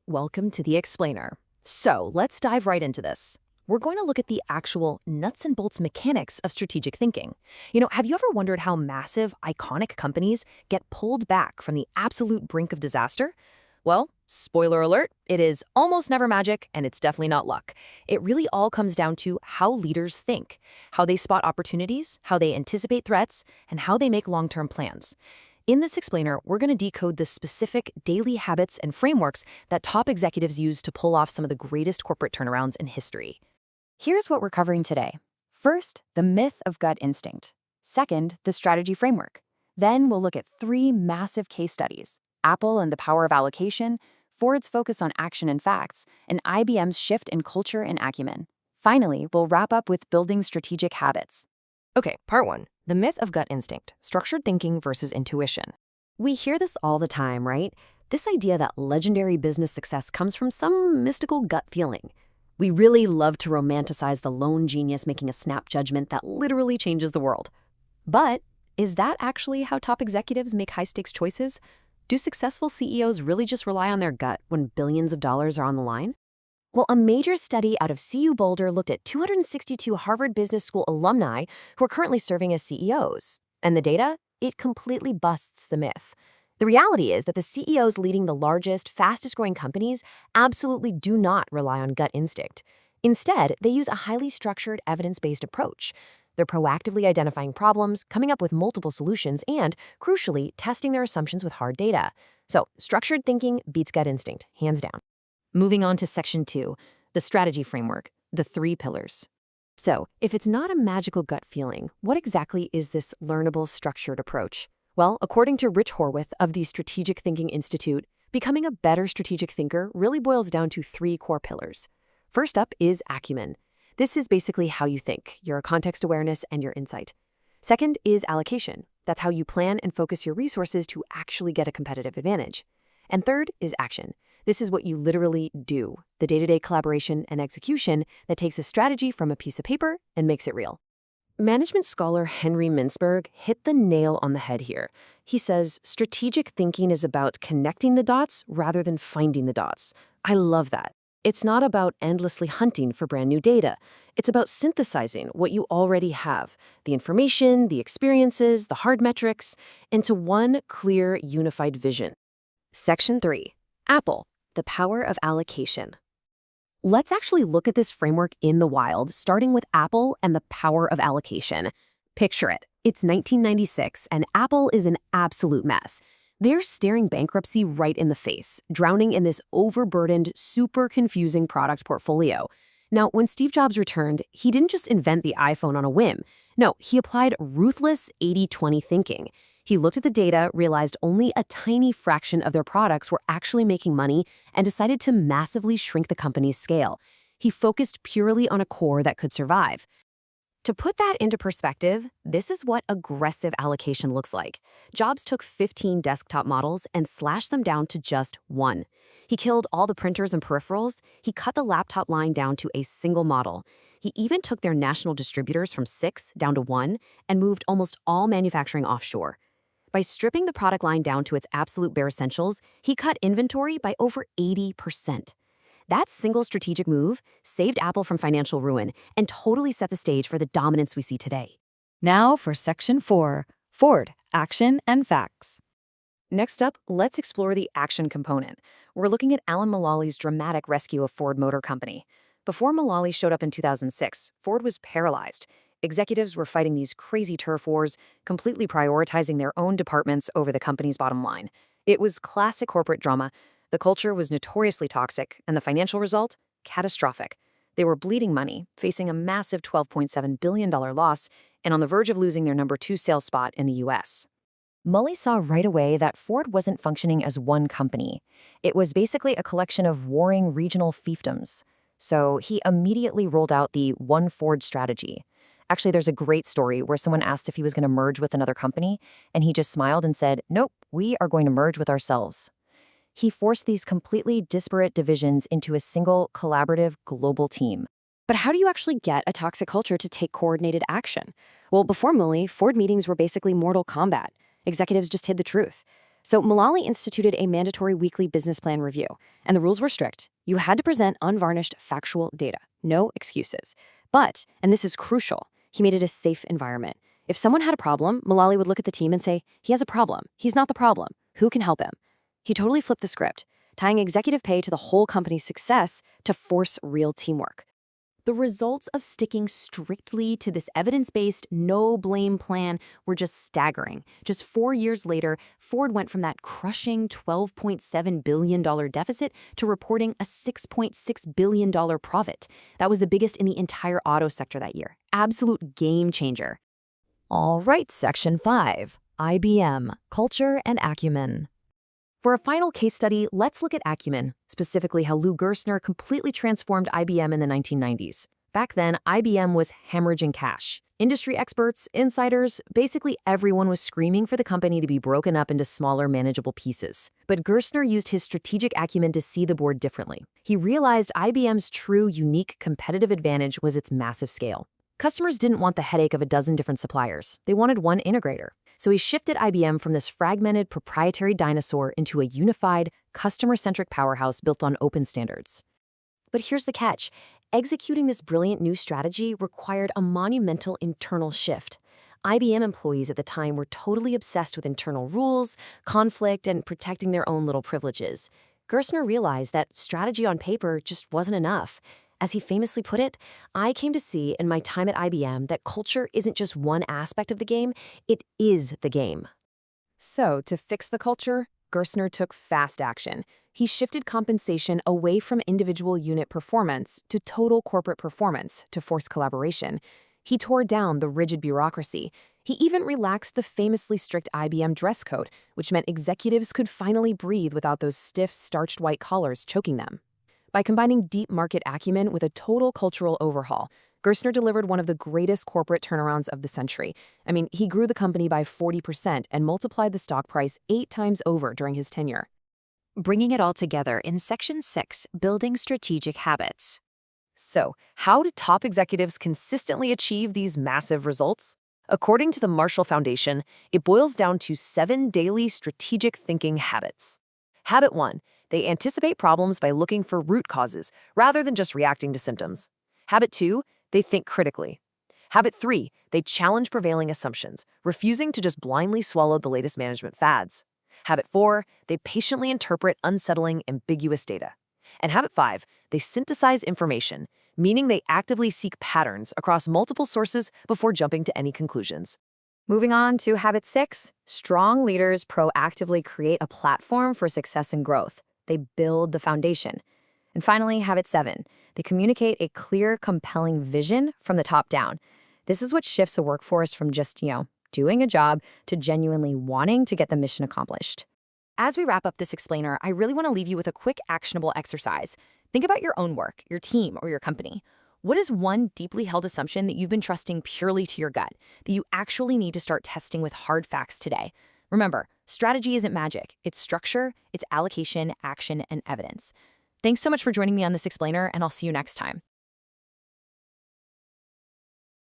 welcome to the Explainer. So let's dive right into this. We're going to look at the actual nuts and bolts mechanics of strategic thinking. Have you ever wondered how massive, iconic companies get pulled back from the absolute brink of disaster? Well, spoiler alert, it is almost never magic, and it's definitely not luck. It really all comes down to how leaders think, how they spot opportunities, how they anticipate threats, and how they make long-term plans. In this explainer, we're going to decode the specific daily habits and frameworks that top executives use to pull off some of the greatest corporate turnarounds in history. Here's what we're covering today. First, the myth of gut instinct. Second, the strategy framework. Then we'll look at 3 massive case studies: Apple and the power of allocation, Ford's focus on action and facts, and IBM's shift in culture and acumen. Finally, we'll wrap up with building strategic habits. Okay, part 1. The myth of gut instinct, structured thinking versus intuition. We hear this all the time, right? This idea that legendary business success comes from some mystical gut feeling. We really love to romanticize the lone genius making a snap judgment that literally changes the world. But is that actually how top executives make high-stakes choices? Do successful CEOs really just rely on their gut when billions of dollars are on the line? Well, a major study out of CU Boulder looked at 262 Harvard Business School alumni who are currently serving as CEOs. And the data? It completely busts the myth. The reality is that the CEOs leading the largest, fastest-growing companies absolutely do not rely on gut instinct. Instead, they use a highly structured, evidence-based approach. They're proactively identifying problems, coming up with multiple solutions, and, crucially, testing their assumptions with hard data. So, structured thinking beats gut instinct, hands down. Moving on to Section 2, the strategy framework, the 3 pillars. So, if it's not a magical gut feeling, what exactly is this learnable, structured approach? Well, according to Rich Horwath of the Strategic Thinking Institute, becoming a better strategic thinker really boils down to 3 core pillars. First up is acumen. This is basically how you think, your context awareness, and your insight. Second is allocation. That's how you plan and focus your resources to actually get a competitive advantage. And third is action. This is what you literally do, the day-to-day collaboration and execution that takes a strategy from a piece of paper and makes it real. Management scholar Henry Mintzberg hit the nail on the head here. He says strategic thinking is about connecting the dots rather than finding the dots. I love that. It's not about endlessly hunting for brand new data. It's about synthesizing what you already have, the information, the experiences, the hard metrics, into one clear, unified vision. Section 3. Apple, the power of allocation. Let's actually look at this framework in the wild, starting with Apple and the power of allocation. Picture it. It's 1996, and Apple is an absolute mess. They're staring bankruptcy right in the face, drowning in this overburdened, super confusing product portfolio. Now, when Steve Jobs returned, he didn't just invent the iPhone on a whim. No, he applied ruthless 80-20 thinking. He looked at the data, realized only a tiny fraction of their products were actually making money, and decided to massively shrink the company's scale. He focused purely on a core that could survive. To put that into perspective, this is what aggressive allocation looks like. Jobs took 15 desktop models and slashed them down to just 1. He killed all the printers and peripherals. He cut the laptop line down to a single model. He even took their national distributors from 6 down to 1 and moved almost all manufacturing offshore. By stripping the product line down to its absolute bare essentials, he cut inventory by over 80%. That single strategic move saved Apple from financial ruin and totally set the stage for the dominance we see today. Now for Section 4, Ford, action and facts. Next up, let's explore the action component. We're looking at Alan Mulally's dramatic rescue of Ford Motor Company. Before Mulally showed up in 2006, Ford was paralyzed. Executives were fighting these crazy turf wars, completely prioritizing their own departments over the company's bottom line. It was classic corporate drama. The culture was notoriously toxic, and the financial result? Catastrophic. They were bleeding money, facing a massive $12.7 billion loss, and on the verge of losing their number 2 sales spot in the U.S. Mully saw right away that Ford wasn't functioning as one company. It was basically a collection of warring regional fiefdoms. So he immediately rolled out the One Ford strategy. Actually, there's a great story where someone asked if he was going to merge with another company, and he just smiled and said, "Nope, we are going to merge with ourselves." He forced these completely disparate divisions into a single, collaborative, global team. But how do you actually get a toxic culture to take coordinated action? Well, before Mully, Ford meetings were basically Mortal Kombat. Executives just hid the truth. So Mullally instituted a mandatory weekly business plan review, and the rules were strict. You had to present unvarnished factual data, no excuses. But, and this is crucial, he made it a safe environment. If someone had a problem, Mullally would look at the team and say, he has a problem. He's not the problem. Who can help him? He totally flipped the script, tying executive pay to the whole company's success to force real teamwork. The results of sticking strictly to this evidence-based, no-blame plan were just staggering. Just 4 years later, Ford went from that crushing $12.7 billion deficit to reporting a $6.6 billion profit. That was the biggest in the entire auto sector that year. Absolute game changer. All right, Section 5, IBM, Culture and Acumen. For a final case study, let's look at acumen, specifically how Lou Gerstner completely transformed IBM in the 1990s. Back then, IBM was hemorrhaging cash. Industry experts, insiders, basically everyone was screaming for the company to be broken up into smaller, manageable pieces. But Gerstner used his strategic acumen to see the board differently. He realized IBM's true, unique competitive advantage was its massive scale. Customers didn't want the headache of a dozen different suppliers. They wanted one integrator. So he shifted IBM from this fragmented proprietary dinosaur into a unified, customer-centric powerhouse built on open standards. But here's the catch. Executing this brilliant new strategy required a monumental internal shift. IBM employees at the time were totally obsessed with internal rules, conflict, and protecting their own little privileges. Gerstner realized that strategy on paper just wasn't enough. As he famously put it, I came to see in my time at IBM that culture isn't just one aspect of the game, it is the game. So, to fix the culture, Gerstner took fast action. He shifted compensation away from individual unit performance to total corporate performance to force collaboration. He tore down the rigid bureaucracy. He even relaxed the famously strict IBM dress code, which meant executives could finally breathe without those stiff, starched white collars choking them. By combining deep market acumen with a total cultural overhaul, Gerstner delivered one of the greatest corporate turnarounds of the century. I mean, he grew the company by 40% and multiplied the stock price 8 times over during his tenure. Bringing it all together in Section 6, Building Strategic Habits. So, how do top executives consistently achieve these massive results? According to the Marshall Foundation, it boils down to 7 daily strategic thinking habits. Habit 1. They anticipate problems by looking for root causes, rather than just reacting to symptoms. Habit 2. They think critically. Habit 3. They challenge prevailing assumptions, refusing to just blindly swallow the latest management fads. Habit 4. They patiently interpret unsettling, ambiguous data. And Habit 5. They synthesize information, meaning they actively seek patterns across multiple sources before jumping to any conclusions. Moving on to Habit 6. Strong leaders proactively create a platform for success and growth. They build the foundation. And finally, Habit 7. They communicate a clear, compelling vision from the top down. This is what shifts a workforce from just, doing a job to genuinely wanting to get the mission accomplished. As we wrap up this explainer, I really want to leave you with a quick, actionable exercise. Think about your own work, your team, or your company. What is one deeply held assumption that you've been trusting purely to your gut, that you actually need to start testing with hard facts today? Remember, strategy isn't magic. It's structure, it's allocation, action, and evidence. Thanks so much for joining me on this explainer, and I'll see you next time.